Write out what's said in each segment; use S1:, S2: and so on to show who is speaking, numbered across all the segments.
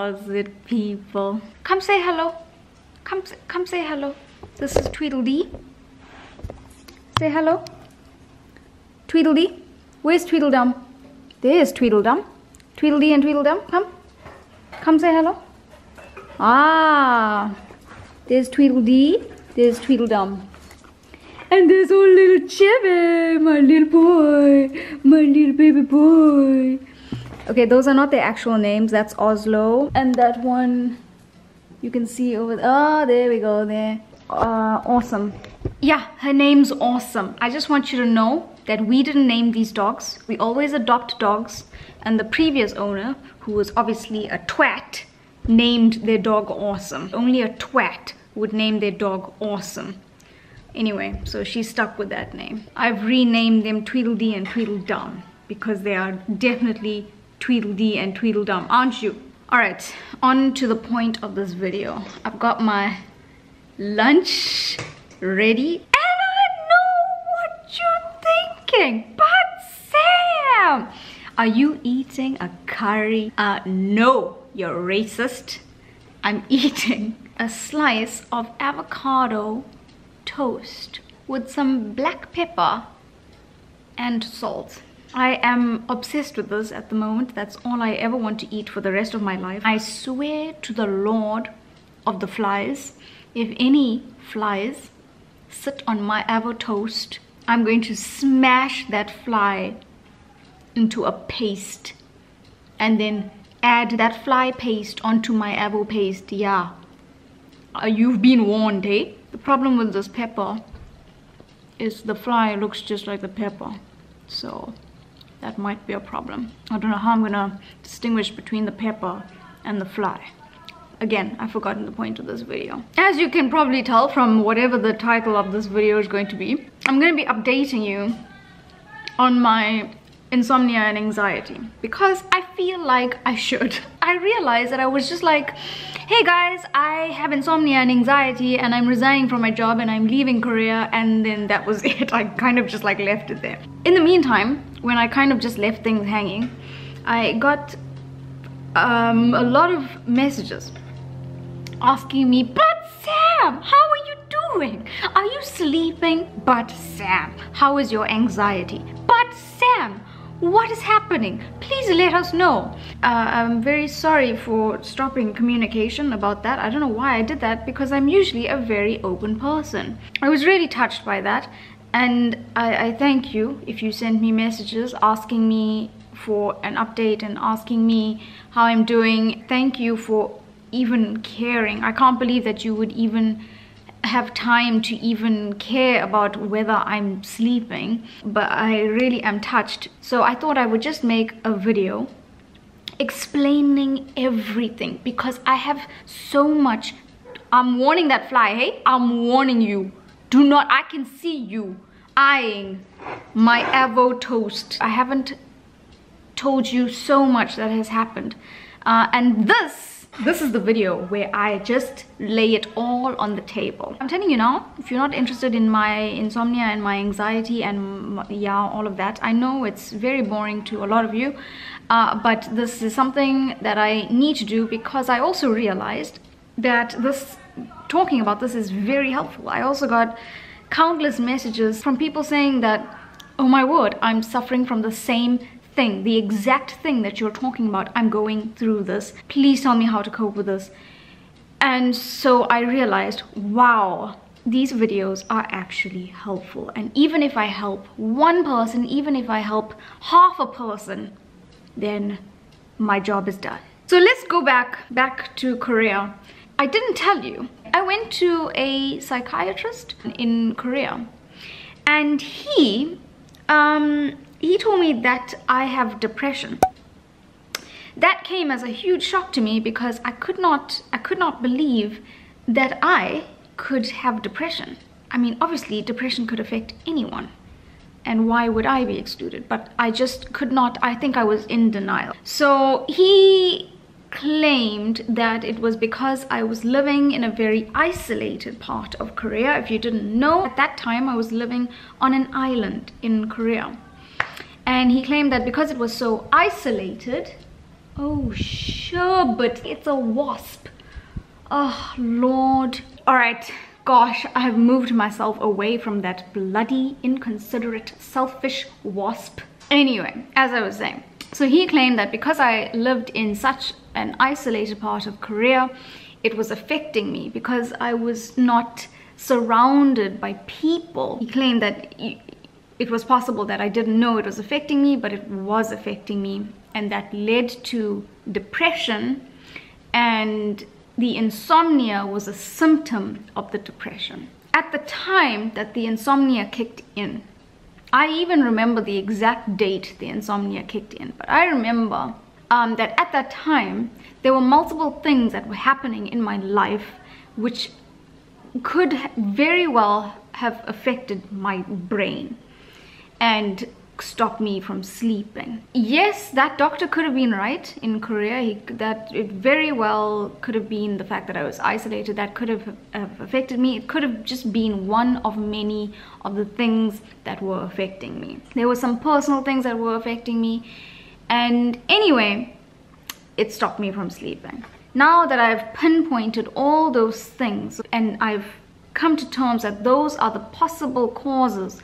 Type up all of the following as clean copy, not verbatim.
S1: closet people. Come say hello. Come say hello. This is Tweedledee. Say hello. Tweedledee. Where's Tweedledum? There's Tweedledum. Tweedledee and Tweedledum. Come say hello. Ah. There's Tweedledee. There's Tweedledum. And there's our little Chevy, my little boy, my little baby boy. Okay, those are not their actual names. That's Oslo. And that one, you can see over there. Oh, there we go, there. Awesome. Yeah, her name's Awesome. I just want you to know that we didn't name these dogs. We always adopt dogs. And the previous owner, who was obviously a twat, named their dog Awesome. Only a twat would name their dog Awesome. Anyway, so she's stuck with that name. I've renamed them Tweedledee and Tweedledum because they are definitely Tweedledee and Tweedledum, aren't you? Alright, on to the point of this video. I've got my lunch ready and I know what you're thinking. But Sam, are you eating a curry? No, you're racist. I'm eating a slice of avocado toast with some black pepper and salt. I am obsessed with this at the moment. That's all I ever want to eat for the rest of my life. I swear to the Lord of the flies, if any flies sit on my avo toast, I'm going to smash that fly into a paste and then add that fly paste onto my avo paste. Yeah, you've been warned, eh? The problem with this pepper is the fly looks just like the pepper, so that might be a problem. I don't know how I'm gonna distinguish between the pepper and the fly. Again, I've forgotten the point of this video. As you can probably tell from whatever the title of this video is going to be, I'm going to be updating you on my insomnia and anxiety because I feel like I should. I realized that I was just like, hey guys, I have insomnia and anxiety and I'm resigning from my job and I'm leaving Korea, and then that was it. I kind of just like left it there. In the meantime, when I kind of just left things hanging, I got a lot of messages asking me, but Sam, how are you doing? Are you sleeping? But Sam, how is your anxiety? But Sam, what is happening? Please let us know. I'm very sorry for stopping communication about that. I don't know why I did that because I'm usually a very open person. I was really touched by that, and I thank you if you send me messages asking me for an update and asking me how I'm doing. Thank you for even caring. I can't believe that you would even have time to even care about whether I'm sleeping, but I really am touched. So I thought I would just make a video explaining everything because I have so much. I'm warning that fly, hey? I'm warning you. Do not, I can see you eyeing my avo toast. I haven't told you so much that has happened. And this is the video where I just lay it all on the table. I'm telling you now, if you're not interested in my insomnia and my anxiety and yeah, all of that, I know it's very boring to a lot of you, but this is something that I need to do because I also realized that talking about this is very helpful. I also got countless messages from people saying that, oh my word, I'm suffering from the same thing, the exact thing that you're talking about. I'm going through this. Please tell me how to cope with this. And so I realized, wow, these videos are actually helpful. And even if I help one person, even if I help half a person, then my job is done. So let's go back to Korea. I didn't tell you, I went to a psychiatrist in Korea, and he told me that I have depression. That came as a huge shock to me because I could not believe that I could have depression. I mean, obviously depression could affect anyone, and why would I be excluded? But I just could not. I think I was in denial. So he claimed that it was because I was living in a very isolated part of Korea. If you didn't know, at that time I was living on an island in Korea. And he claimed that because it was so isolated, Oh, sure, but it's a wasp. Oh, Lord. All right, gosh, I have moved myself away from that bloody, inconsiderate, selfish wasp. Anyway, as I was saying, so he claimed that because I lived in such an isolated part of Korea, it was affecting me because I was not surrounded by people. He claimed that it was possible that I didn't know it was affecting me, but it was affecting me, and that led to depression, and the insomnia was a symptom of the depression. At the time that the insomnia kicked in, I even remember the exact date the insomnia kicked in, but I remember that at that time there were multiple things that were happening in my life which could very well have affected my brain and stopped me from sleeping. Yes, that doctor could have been right in Korea. That it very well could have been the fact that I was isolated that could have affected me. It could have just been one of many of the things that were affecting me. There were some personal things that were affecting me, and anyway, it stopped me from sleeping. Now that I've pinpointed all those things and I've come to terms that those are the possible causes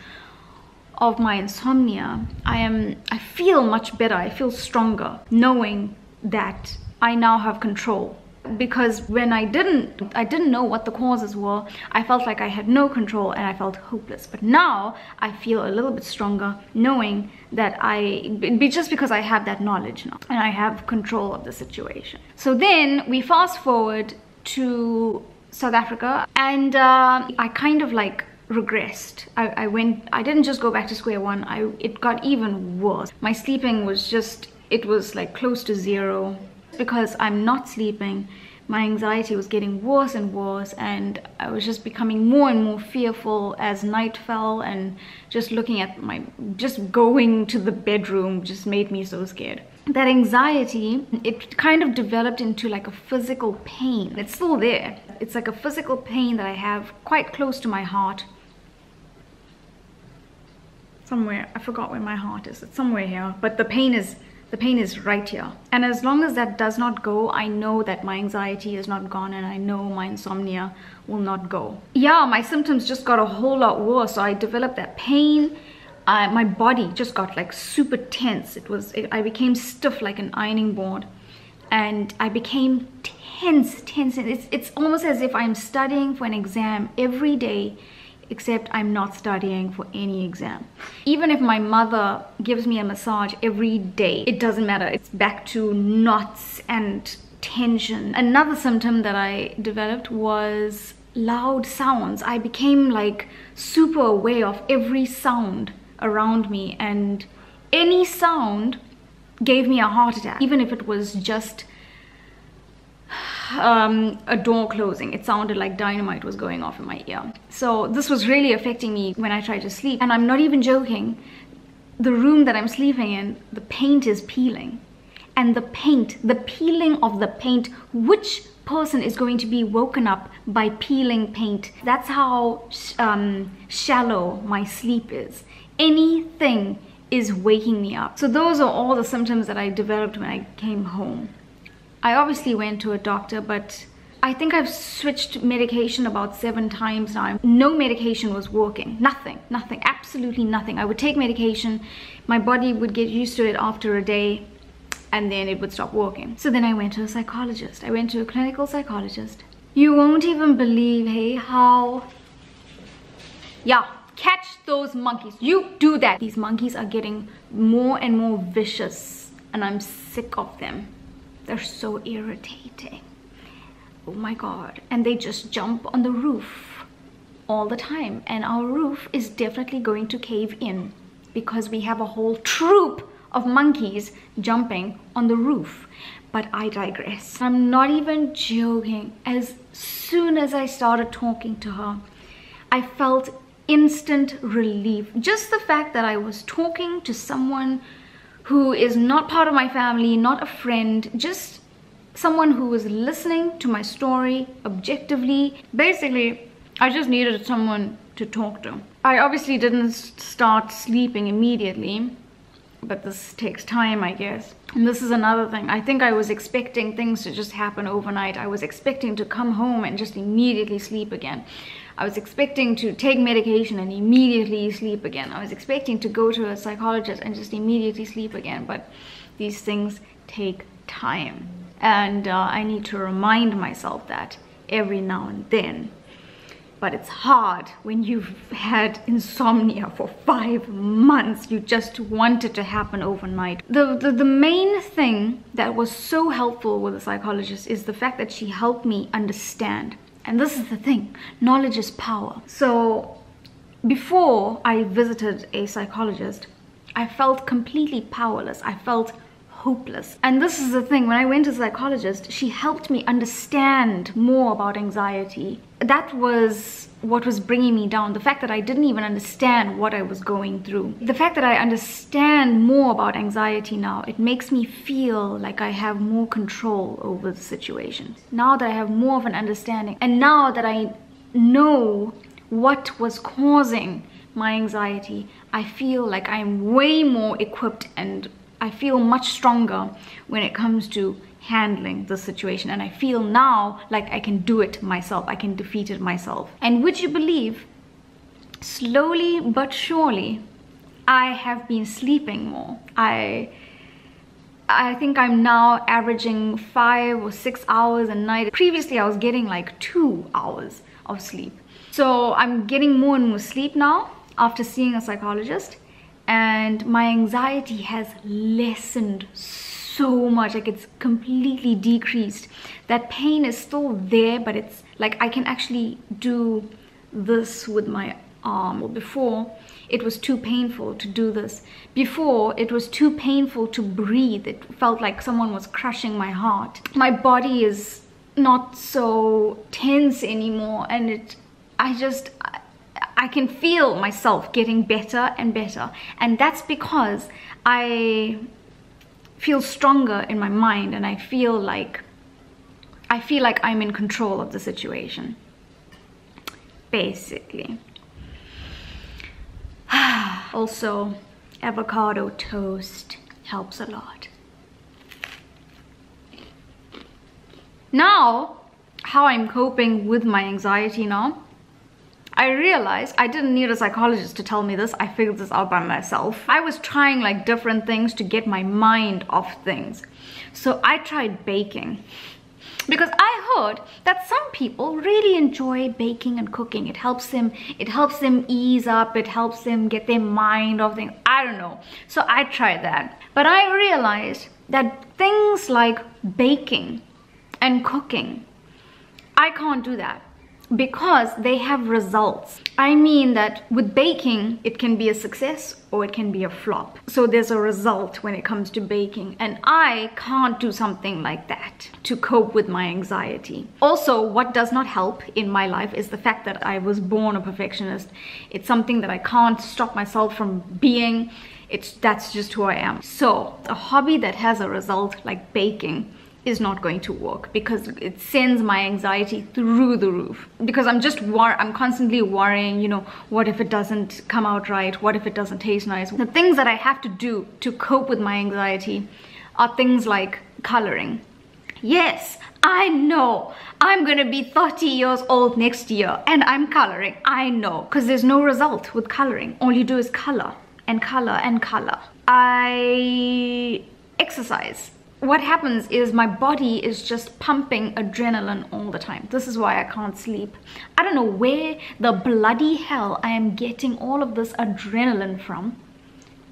S1: of my insomnia, I feel much better. I feel stronger knowing that I now have control. Because when I didn't know what the causes were, I felt like I had no control and I felt hopeless. But now I feel a little bit stronger knowing that just because I have that knowledge now and I have control of the situation. So then we fast forward to South Africa, and I kind of like regressed. I didn't just go back to square one. It got even worse. My sleeping was it was like close to zero. Because I'm not sleeping, my anxiety was getting worse and worse, and I was just becoming more and more fearful as night fell, and just looking at just going to the bedroom just made me so scared. That anxiety, it kind of developed into like a physical pain. It's still there. It's like a physical pain that I have quite close to my heart. Somewhere, I forgot where my heart is. It's somewhere here, but the pain is right here. And as long as that does not go, I know that my anxiety is not gone, and I know my insomnia will not go. Yeah, my symptoms just got a whole lot worse. So I developed that pain. My body just got like super tense. I became stiff like an ironing board, and I became tense. It's almost as if I'm studying for an exam every day, except I'm not studying for any exam. Even if my mother gives me a massage every day, it doesn't matter. It's back to knots and tension. Another symptom that I developed was loud sounds. I became like super aware of every sound around me, and any sound gave me a heart attack. Even if it was just a door closing, it sounded like dynamite was going off in my ear. So this was really affecting me when I tried to sleep. And I'm not even joking, the room that I'm sleeping in, the paint is peeling. And the peeling of the paint, which person is going to be woken up by peeling paint? That's how shallow my sleep is. Anything is waking me up. So those are all the symptoms that I developed when I came home. I obviously went to a doctor, but I think I've switched medication about 7 times now. No medication was working. Nothing, absolutely nothing. I would take medication, my body would get used to it after a day, and then it would stop working. So then I went to a psychologist. I went to a clinical psychologist. You won't even believe, hey, how... Yeah, catch those monkeys. You do that. These monkeys are getting more and more vicious, and I'm sick of them. They're so irritating. Oh my god. And they just jump on the roof all the time. And our roof is definitely going to cave in because we have a whole troop of monkeys jumping on the roof. But I digress. I'm not even joking. As soon as I started talking to her, I felt instant relief. Just the fact that I was talking to someone who is not part of my family, not a friend, just someone who was listening to my story objectively. Basically, I just needed someone to talk to. I obviously didn't start sleeping immediately. but this takes time, I guess. And this is another thing. I think I was expecting things to just happen overnight. I was expecting to come home and just immediately sleep again. I was expecting to take medication and immediately sleep again. I was expecting to go to a psychologist and just immediately sleep again. But these things take time. And I need to remind myself that every now and then. But it's hard when you've had insomnia for 5 months. You just want it to happen overnight. The main thing that was so helpful with a psychologist is the fact that she helped me understand. And this is the thing, knowledge is power. So before I visited a psychologist, I felt completely powerless. I felt hopeless. And this is the thing, when I went to a psychologist, she helped me understand more about anxiety. That was what was bringing me down. The fact that I didn't even understand what I was going through. The fact that I understand more about anxiety now, it makes me feel like I have more control over the situation. Now that I have more of an understanding, and now that I know what was causing my anxiety, I feel like I'm way more equipped and I feel much stronger when it comes to handling the situation. And I feel now like I can do it myself. I can defeat it myself. And would you believe, slowly but surely, I have been sleeping more. I think I'm now averaging 5 or 6 hours a night. Previously, I was getting like 2 hours of sleep. So I'm getting more and more sleep now after seeing a psychologist. And my anxiety has lessened so much, like it's completely decreased. That pain is still there, but it's like I can actually do this with my arm. Before, it was too painful to do this. Before, it was too painful to breathe. It felt like someone was crushing my heart. My body is not so tense anymore, and I can feel myself getting better and better. And that's because I feel stronger in my mind, and I feel like I'm in control of the situation, basically. Also, avocado toast helps a lot. Now, how I'm coping with my anxiety now, I realized I didn't need a psychologist to tell me this. I figured this out by myself. I was trying like different things to get my mind off things. So I tried baking, because I heard that some people really enjoy baking and cooking. It helps them ease up, it helps them get their mind off things. I don't know. So I tried that. But I realized that things like baking and cooking, I can't do that, because they have results. I mean that with baking, it can be a success or it can be a flop. So there's a result when it comes to baking, and I can't do something like that to cope with my anxiety. Also, what does not help in my life is the fact that I was born a perfectionist. It's something that I can't stop myself from being. That's just who I am. So a hobby that has a result like baking is not going to work, because it sends my anxiety through the roof. Because I'm constantly worrying, you know, what if it doesn't come out right? What if it doesn't taste nice? The things that I have to do to cope with my anxiety are things like coloring. Yes, I know I'm gonna be 30 years old next year and I'm coloring. I know, because there's no result with coloring. All you do is color and color and color. I exercise. What happens is my body is just pumping adrenaline all the time. This is why I can't sleep. I don't know where the bloody hell I am getting all of this adrenaline from.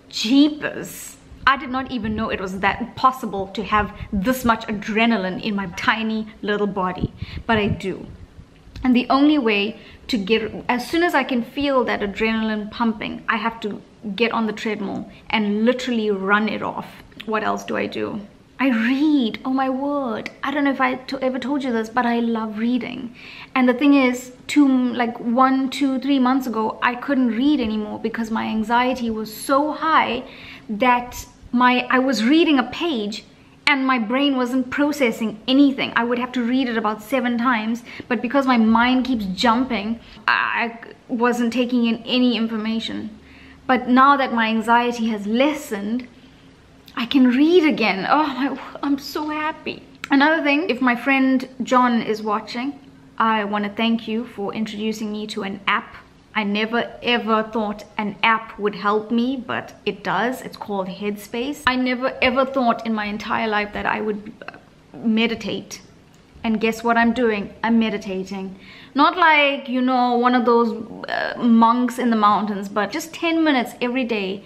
S1: Jeepers. I did not even know it was that possible to have this much adrenaline in my tiny little body. But I do. And the only way to get, as soon as I can feel that adrenaline pumping, I have to get on the treadmill and literally run it off. What else do I do? I read. Oh my word. I don't know if I ever told you this, but I love reading. And the thing is, 1, 2, 3 months ago, I couldn't read anymore because my anxiety was so high that I was reading a page and my brain wasn't processing anything. I would have to read it about 7 times, but because my mind keeps jumping, I wasn't taking in any information. But now that my anxiety has lessened, I can read again. Oh, I'm so happy. Another thing, if my friend John is watching, I want to thank you for introducing me to an app. I never ever thought an app would help me, but it does. It's called Headspace. I never ever thought in my entire life that I would meditate. And guess what I'm doing? I'm meditating. Not like, you know, one of those monks in the mountains, but just 10 minutes every day.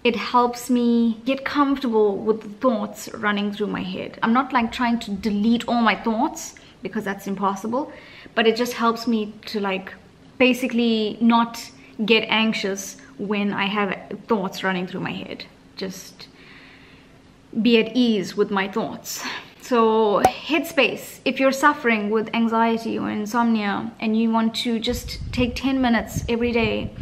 S1: It helps me get comfortable with the thoughts running through my head. I'm not like trying to delete all my thoughts because that's impossible, but it just helps me to like basically not get anxious when I have thoughts running through my head. Just be at ease with my thoughts. So Headspace, if you're suffering with anxiety or insomnia and you want to just take 10 minutes every day,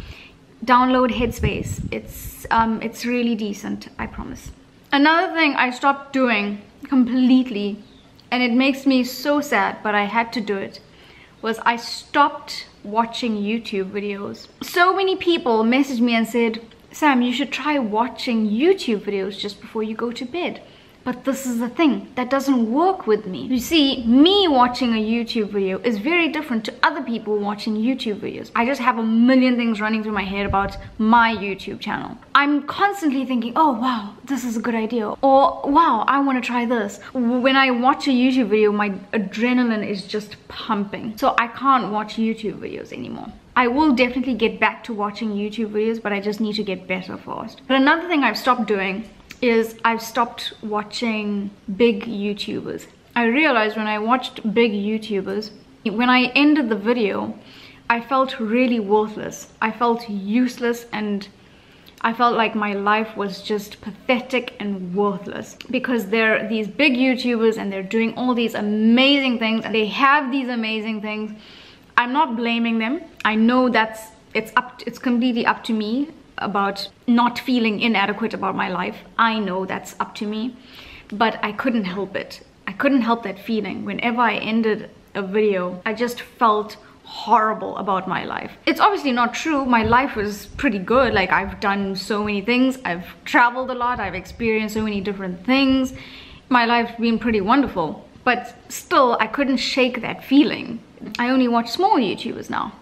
S1: download Headspace. It's really decent, I promise. Another thing I stopped doing completely, and it makes me so sad, but I had to do it, was I stopped watching YouTube videos. So many people messaged me and said, Sam, you should try watching YouTube videos just before you go to bed. But this is the thing, that doesn't work with me. You see, me watching a YouTube video is very different to other people watching YouTube videos. I just have a million things running through my head about my YouTube channel. I'm constantly thinking, oh wow, this is a good idea. Or wow, I want to try this. When I watch a YouTube video, my adrenaline is just pumping. So I can't watch YouTube videos anymore. I will definitely get back to watching YouTube videos, but I just need to get better first. But another thing I've stopped doing is I've stopped watching big YouTubers. I realized when I watched big YouTubers, when I ended the video, I felt really worthless. I felt useless and I felt like my life was just pathetic and worthless because they're these big YouTubers and they're doing all these amazing things and they have these amazing things. I'm not blaming them. I know it's completely up to me about not feeling inadequate about my life. I know that's up to me, but I couldn't help it. I couldn't help that feeling. Whenever I ended a video, I just felt horrible about my life. It's obviously not true. My life was pretty good. Like, I've done so many things. I've traveled a lot. I've experienced so many different things. My life's been pretty wonderful, but still I couldn't shake that feeling. I only watch small YouTubers now.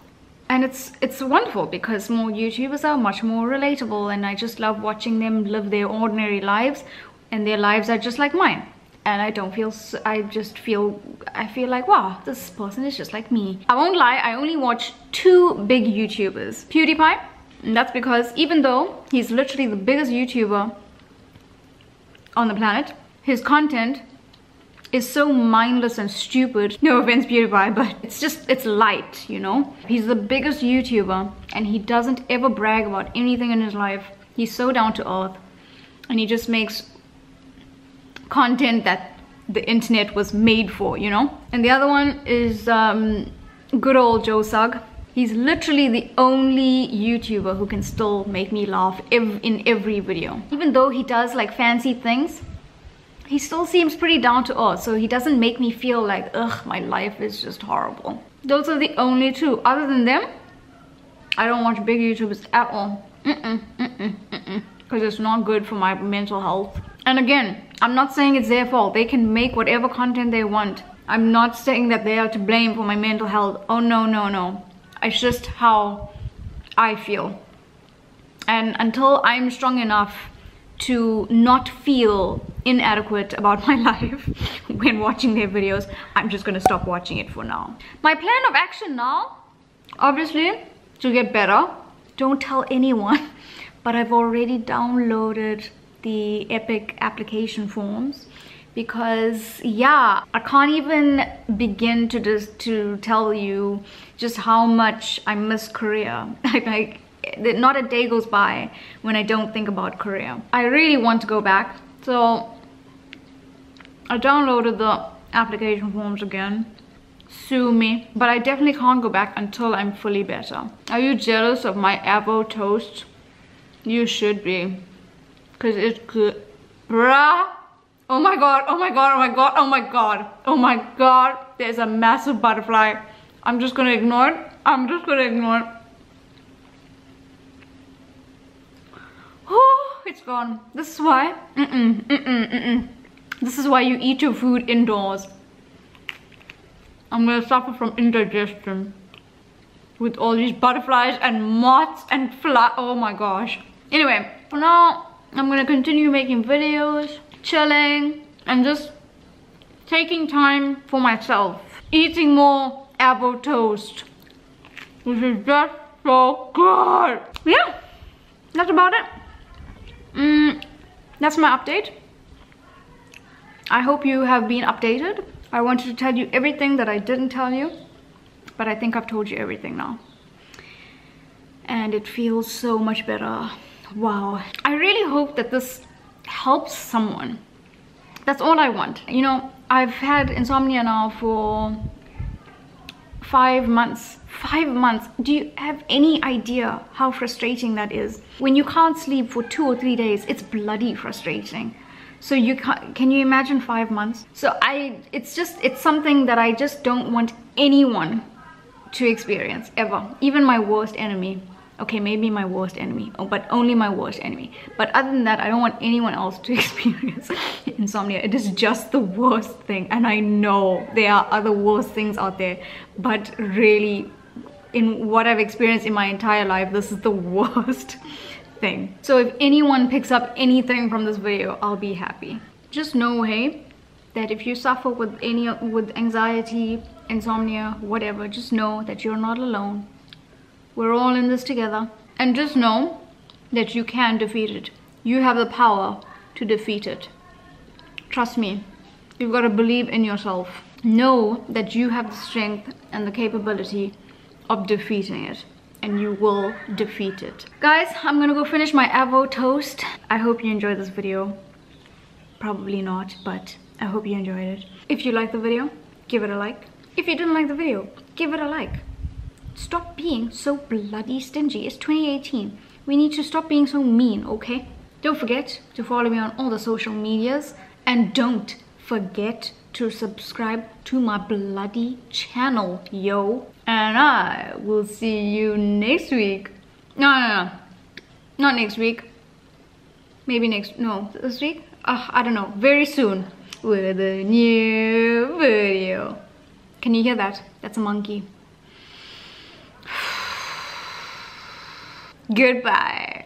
S1: And it's wonderful because small YouTubers are much more relatable and I just love watching them live their ordinary lives and their lives are just like mine. And I feel like, wow, this person is just like me. I won't lie, I only watch 2 big YouTubers. Pewdiepie, and that's because even though he's literally the biggest YouTuber on the planet, his content is so mindless and stupid. No offense, Pewdiepie, but it's light, you know? He's the biggest YouTuber and he doesn't ever brag about anything in his life. He's so down to earth and he just makes content that the internet was made for, you know? And the other one is good old Joe Sugg. He's literally the only YouTuber who can still make me laugh in every video. Even though he does like fancy things, he still seems pretty down to earth, so he doesn't make me feel like, ugh, my life is just horrible. Those are the only 2. Other than them, I don't watch big YouTubers at all. Because it's not good for my mental health. And again, I'm not saying it's their fault. They can make whatever content they want. I'm not saying that they are to blame for my mental health. Oh no, no, no. It's just how I feel. And until I'm strong enough to not feel inadequate about my life when watching their videos, I'm just gonna stop watching it for now. My plan of action now, obviously, to get better. Don't tell anyone, but I've already downloaded the Epic application forms because, yeah, I can't even begin to tell you just how much I miss Korea. Like, not a day goes by when I don't think about Korea. I really want to go back, so I downloaded the application forms again. Sue me, but I definitely can't go back until I'm fully better. Are you jealous of my Avo toast? You should be, because it's good. Bruh! Oh my god, oh my god, oh my god, oh my god, oh my god, there's a massive butterfly. I'm just gonna ignore it. I'm just gonna ignore it. Oh, it's gone. This is why. This is why you eat your food indoors. I'm gonna suffer from indigestion with all these butterflies and moths and fly. Oh my gosh. Anyway, for now, I'm gonna continue making videos, chilling, and just taking time for myself. Eating more apple toast, which is just so good. Yeah, that's about it. That's my update. I hope you have been updated. I wanted to tell you everything that I didn't tell you, but I think I've told you everything now. And it feels so much better. Wow. I really hope that this helps someone. That's all I want. You know, I've had insomnia now for 5 months. 5 months. Do you have any idea how frustrating that is? When you can't sleep for 2 or 3 days, it's bloody frustrating. So you can you imagine 5 months? So it's something that I just don't want anyone to experience ever. Even my worst enemy. Okay, maybe my worst enemy, but only my worst enemy. But other than that, I don't want anyone else to experience insomnia. It is just the worst thing. And I know there are other worse things out there, but really, in what I've experienced in my entire life, this is the worst thing. So if anyone picks up anything from this video, I'll be happy. Just know, hey, that if you suffer with anxiety, insomnia, whatever, just know that you're not alone. We're all in this together. And just know that you can defeat it. You have the power to defeat it. Trust me. You've got to believe in yourself. Know that you have the strength and the capability of defeating it. And you will defeat it. Guys, I'm gonna go finish my avo toast. I hope you enjoyed this video. Probably not, but I hope you enjoyed it. If you liked the video, give it a like. If you didn't like the video, give it a like. Stop being so bloody stingy. It's 2018. We need to stop being so mean, okay? Don't forget to follow me on all the social medias. And don't forget to subscribe to my bloody channel, yo. And I will see you next week. No. Not next week. Maybe this week? I don't know. Very soon. With a new video. Can you hear that? That's a monkey. Goodbye.